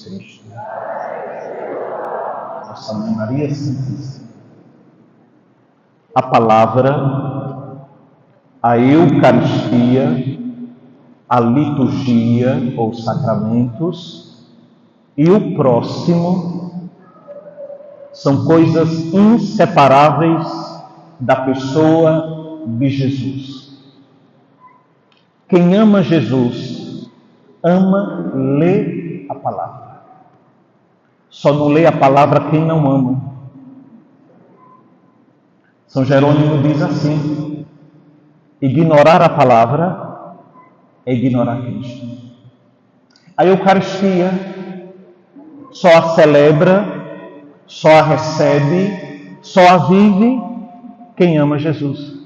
Cristo. Nossa Mãe Maria Santíssima. A palavra, a Eucaristia, a liturgia ou sacramentos e o próximo são coisas inseparáveis da pessoa de Jesus. Quem ama Jesus, ama ler a palavra. Só não lê a palavra quem não ama. São Jerônimo diz assim: ignorar a palavra é ignorar Cristo. A Eucaristia só a celebra, só a recebe, só a vive quem ama Jesus.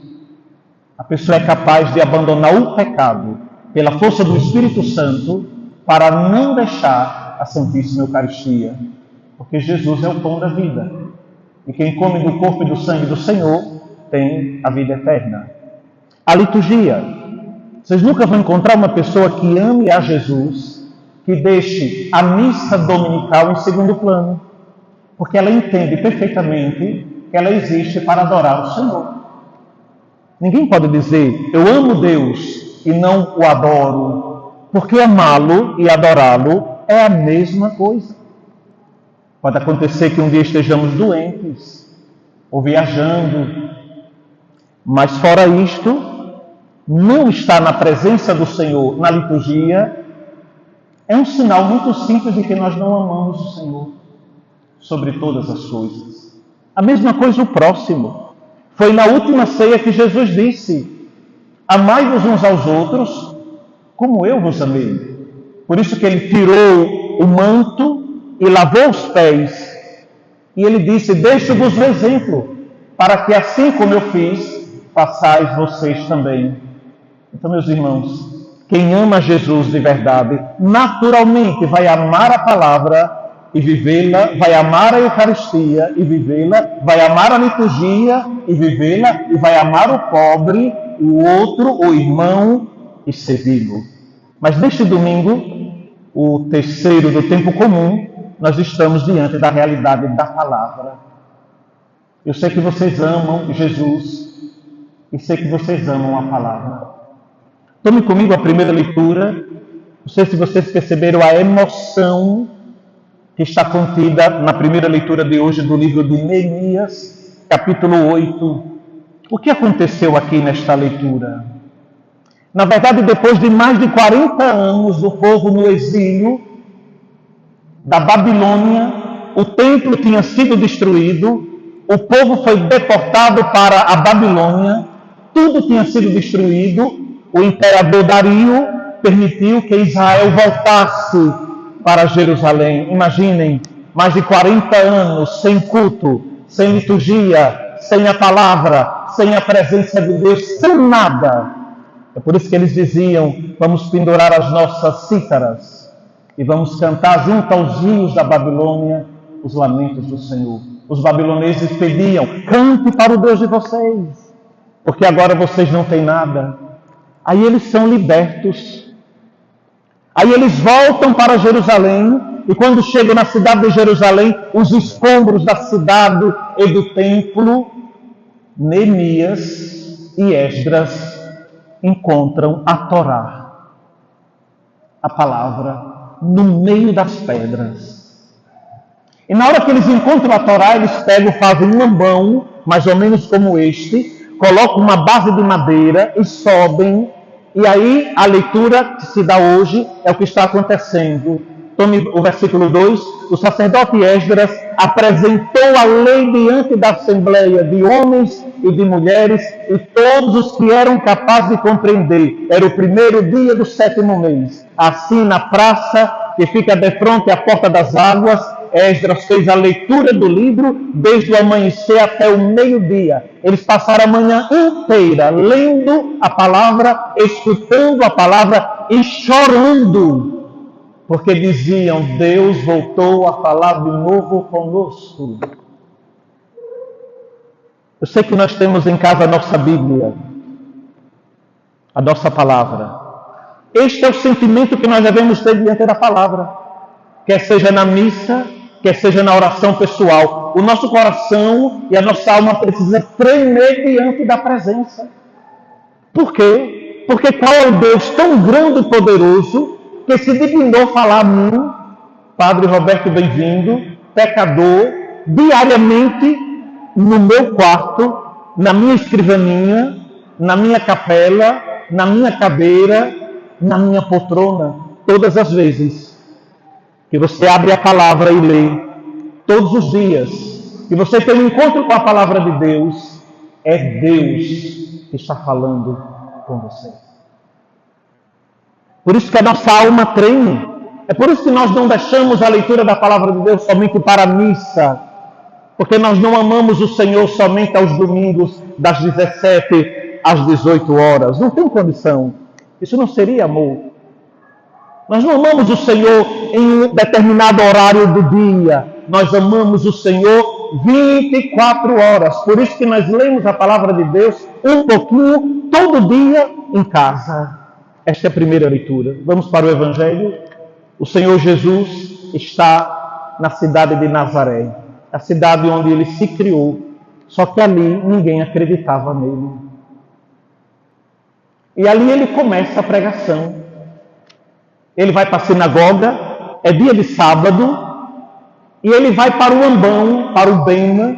A pessoa é capaz de abandonar o pecado pela força do Espírito Santo para não deixar a Santíssima Eucaristia, porque Jesus é o pão da vida. E quem come do corpo e do sangue do Senhor tem a vida eterna. A liturgia. Vocês nunca vão encontrar uma pessoa que ame a Jesus, que deixe a missa dominical em segundo plano, porque ela entende perfeitamente que ela existe para adorar o Senhor. Ninguém pode dizer, eu amo Deus e não o adoro, porque amá-lo e adorá-lo é a mesma coisa. Pode acontecer que um dia estejamos doentes ou viajando, mas fora isto, não estar na presença do Senhor na liturgia é um sinal muito simples de que nós não amamos o Senhor sobre todas as coisas. A mesma coisa o próximo. Foi na última ceia que Jesus disse: amai-vos uns aos outros como eu vos amei. Por isso que ele tirou o manto e lavou os pés. E ele disse: deixo-vos o exemplo, para que assim como eu fiz, façais vocês também. Então, meus irmãos, quem ama Jesus de verdade, naturalmente vai amar a palavra e vivê-la, vai amar a Eucaristia e vivê-la, vai amar a liturgia e vivê-la, e vai amar o pobre, o outro, o irmão, e servi-lo. Mas neste domingo, o terceiro do tempo comum, nós estamos diante da realidade da palavra. Eu sei que vocês amam Jesus e sei que vocês amam a palavra. Tome comigo a primeira leitura. Não sei se vocês perceberam a emoção que está contida na primeira leitura de hoje do livro de Neemias, capítulo 8. O que aconteceu aqui nesta leitura? Na verdade, depois de mais de 40 anos do povo no exílio da Babilônia, o templo tinha sido destruído, o povo foi deportado para a Babilônia, tudo tinha sido destruído. O imperador Dario permitiu que Israel voltasse para Jerusalém. Imaginem, mais de 40 anos sem culto, sem liturgia, sem a palavra, sem a presença de Deus, sem nada. É por isso que eles diziam: vamos pendurar as nossas cítaras e vamos cantar junto aos rios da Babilônia os lamentos do Senhor. Os babiloneses pediam: cante para o Deus de vocês, porque agora vocês não têm nada. Aí eles são libertos. Aí eles voltam para Jerusalém, e quando chegam na cidade de Jerusalém, os escombros da cidade e do templo, Neemias e Esdras encontram a Torá, a palavra, no meio das pedras. E na hora que eles encontram a Torá, eles pegam, fazem um ambão, mais ou menos como este, colocam uma base de madeira e sobem. E aí a leitura que se dá hoje é o que está acontecendo. Tome o versículo 2. O sacerdote Esdras apresentou a lei diante da assembleia de homens e de mulheres e todos os que eram capazes de compreender. Era o primeiro dia do 7º mês. Assim, na praça que fica de frente à porta das águas, Esdras fez a leitura do livro desde o amanhecer até o meio-dia. Eles passaram a manhã inteira lendo a palavra, escutando a palavra e chorando, porque diziam: Deus voltou a falar de novo conosco. Eu sei que nós temos em casa a nossa Bíblia, a nossa palavra. Este é o sentimento que nós devemos ter diante da palavra. quer seja na missa, quer seja na oração pessoal. O nosso coração e a nossa alma precisam tremer diante da presença. Por quê? Porque qual é o Deus tão grande e poderoso que se dignou falar a mim, Padre Roberto, bem-vindo, pecador, diariamente no meu quarto, na minha escrivaninha, na minha capela, na minha cadeira, na minha poltrona, todas as vezes que você abre a palavra e lê, todos os dias que você tem um encontro com a palavra de Deus, é Deus que está falando com você. Por isso que a nossa alma treme. É por isso que nós não deixamos a leitura da palavra de Deus somente para a missa, porque nós não amamos o Senhor somente aos domingos, das 17 às 18 horas. Não tem condição. Isso não seria amor. Nós não amamos o Senhor em um determinado horário do dia. Nós amamos o Senhor 24 horas. Por isso que nós lemos a palavra de Deus um pouquinho todo dia em casa. Esta é a primeira leitura. Vamos para o Evangelho. O Senhor Jesus está na cidade de Nazaré, a cidade onde ele se criou. Só que ali ninguém acreditava nele. E ali ele começa a pregação. Ele vai para a sinagoga, é dia de sábado, e ele vai para o ambão, para o bema,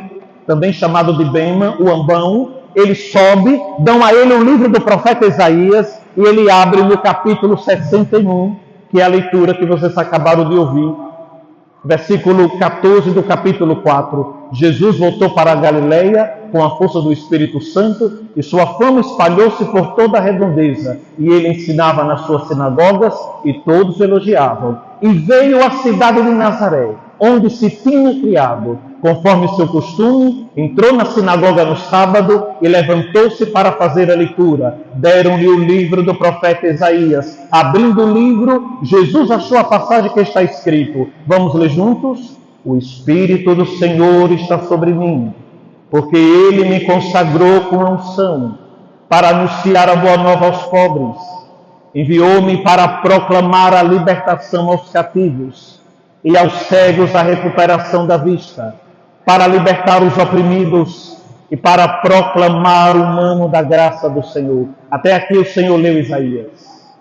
também chamado de bema, o ambão. Ele sobe, dão a ele o livro do profeta Isaías, e ele abre no capítulo 61, que é a leitura que vocês acabaram de ouvir. Versículo 14 do capítulo 4. Jesus voltou para a Galileia com a força do Espírito Santo e sua fama espalhou-se por toda a redondeza. E ele ensinava nas suas sinagogas e todos elogiavam. E veio à cidade de Nazaré, onde se tinha criado. Conforme seu costume, entrou na sinagoga no sábado e levantou-se para fazer a leitura. Deram-lhe o livro do profeta Isaías. Abrindo o livro, Jesus achou a passagem que está escrito. Vamos ler juntos? O Espírito do Senhor está sobre mim, porque Ele me consagrou com a unção para anunciar a boa nova aos pobres. Enviou-me para proclamar a libertação aos cativos e aos cegos a recuperação da vista, para libertar os oprimidos e para proclamar o ano da graça do Senhor. Até aqui o Senhor leu Isaías.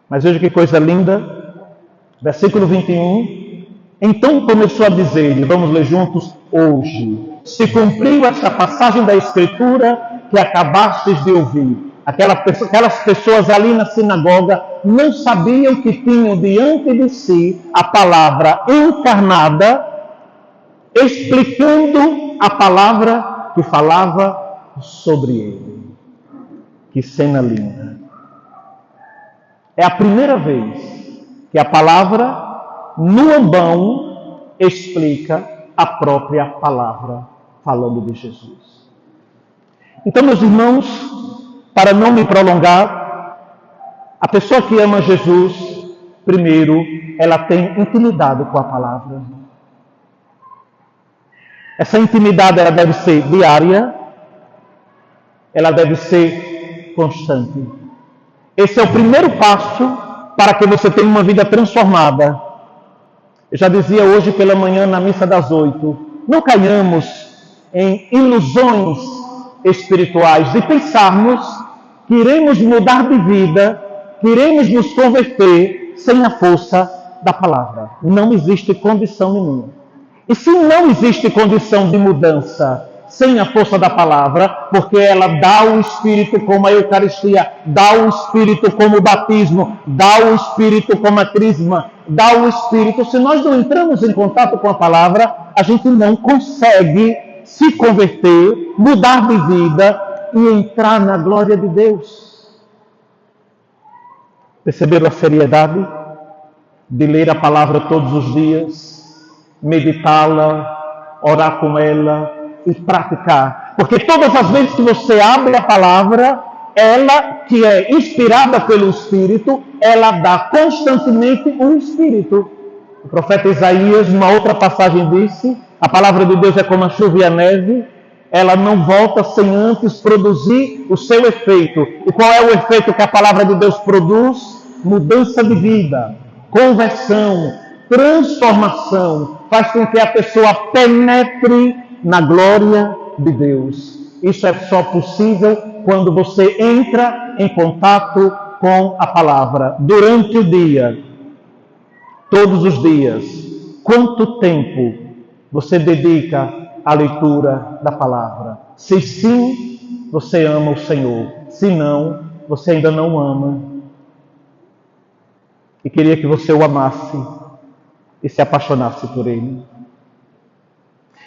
Mas veja que coisa linda. Versículo 21. Então começou a dizer-lhe, vamos ler juntos, hoje se cumpriu esta passagem da Escritura que acabastes de ouvir. Aquelas pessoas ali na sinagoga não sabiam que tinham diante de si a palavra encarnada, explicando a palavra que falava sobre ele. Que cena linda! É a primeira vez que a palavra no ambão explica a própria palavra falando de Jesus. Então, meus irmãos, para não me prolongar, a pessoa que ama Jesus, primeiro, ela tem intimidade com a palavra. Essa intimidade ela deve ser diária, ela deve ser constante. Esse é o primeiro passo para que você tenha uma vida transformada. Eu já dizia hoje pela manhã na missa das 8, não caiamos em ilusões espirituais de pensarmos que iremos mudar de vida, que iremos nos converter sem a força da palavra. Não existe condição nenhuma. E se não existe condição de mudança sem a força da palavra, porque ela dá o Espírito como a Eucaristia, dá o Espírito como o batismo, dá o Espírito como a crisma, dá o Espírito. Se nós não entramos em contato com a palavra, a gente não consegue se converter, mudar de vida e entrar na glória de Deus. Perceberam a seriedade de ler a palavra todos os dias, meditá-la, orar com ela e praticar? Porque todas as vezes que você abre a palavra, ela que é inspirada pelo Espírito, ela dá constantemente um Espírito. O profeta Isaías, numa outra passagem, disse: a palavra de Deus é como a chuva e a neve, ela não volta sem antes produzir o seu efeito. E qual é o efeito que a palavra de Deus produz? Mudança de vida, conversão, transformação, faz com que a pessoa penetre na glória de Deus. Isso é só possível quando você entra em contato com a palavra. Durante o dia, todos os dias, quanto tempo você dedica à leitura da palavra? Se sim, você ama o Senhor. Se não, você ainda não ama. E queria que você o amasse e se apaixonasse por ele.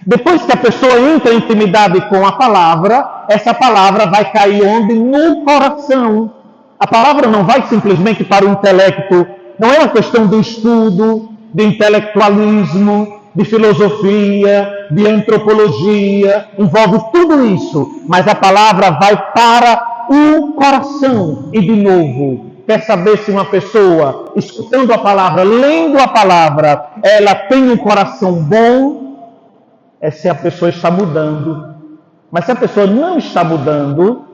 Depois que a pessoa entra em intimidade com a palavra, essa palavra vai cair onde? No coração. A palavra não vai simplesmente para o intelecto. Não é uma questão de estudo, de intelectualismo, de filosofia, de antropologia. Envolve tudo isso. Mas a palavra vai para o coração. E de novo, quer saber se uma pessoa, escutando a palavra, lendo a palavra, ela tem um coração bom? É se a pessoa está mudando. Mas se a pessoa não está mudando,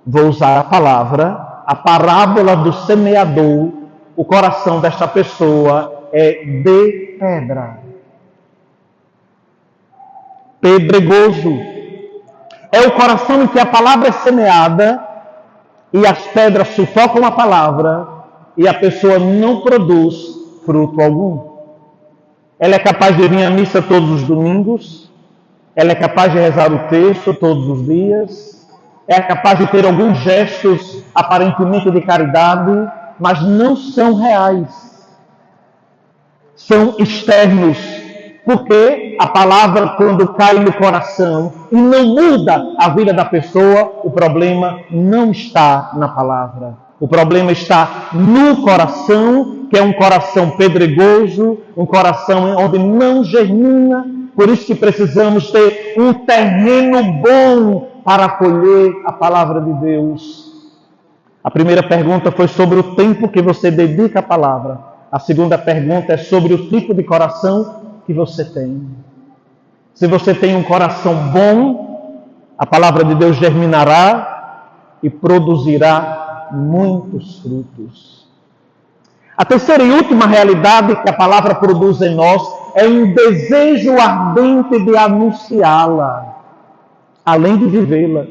vou usar a palavra, a parábola do semeador, o coração desta pessoa é de pedra. Pedregoso. É o coração em que a palavra é semeada e as pedras sufocam a palavra e a pessoa não produz fruto algum. Ela é capaz de vir à missa todos os domingos, ela é capaz de rezar o texto todos os dias, é capaz de ter alguns gestos aparentemente de caridade, mas não são reais. São externos, porque a palavra, quando cai no coração e não muda a vida da pessoa, o problema não está na palavra. O problema está no coração, que é um coração pedregoso, um coração onde não germina. Por isso que precisamos ter um terreno bom para acolher a palavra de Deus. A primeira pergunta foi sobre o tempo que você dedica à palavra. A segunda pergunta é sobre o tipo de coração que você tem. Se você tem um coração bom, a palavra de Deus germinará e produzirá muitos frutos. A terceira e última realidade que a palavra produz em nós é um desejo ardente de anunciá-la, além de vivê-la,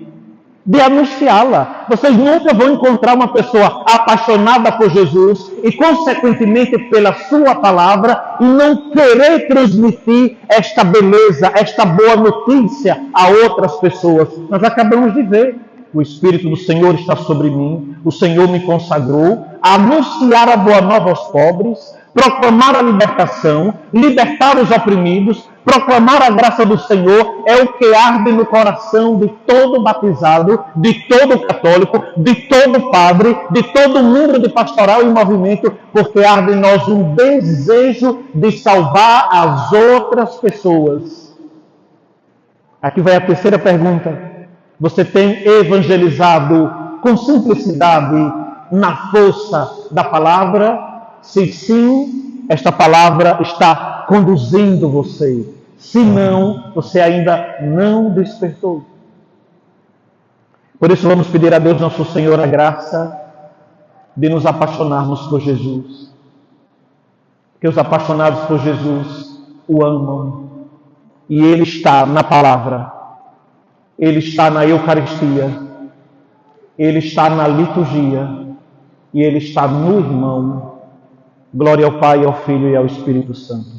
de anunciá-la. Vocês nunca vão encontrar uma pessoa apaixonada por Jesus e, consequentemente, pela sua palavra e não querer transmitir esta beleza, esta boa notícia a outras pessoas. Nós acabamos de ver. O Espírito do Senhor está sobre mim, o Senhor me consagrou a anunciar a boa nova aos pobres, proclamar a libertação, libertar os oprimidos, proclamar a graça do Senhor, é o que arde no coração de todo batizado, de todo católico, de todo padre, de todo membro de pastoral e movimento, porque arde em nós um desejo de salvar as outras pessoas. Aqui vai a terceira pergunta. Você tem evangelizado com simplicidade na força da palavra? Se sim, esta palavra está conduzindo você. Se não, você ainda não despertou. Por isso vamos pedir a Deus nosso Senhor a graça de nos apaixonarmos por Jesus. Porque os apaixonados por Jesus o amam. E Ele está na palavra. Ele está na Eucaristia, Ele está na liturgia e Ele está no irmão. Glória ao Pai, ao Filho e ao Espírito Santo.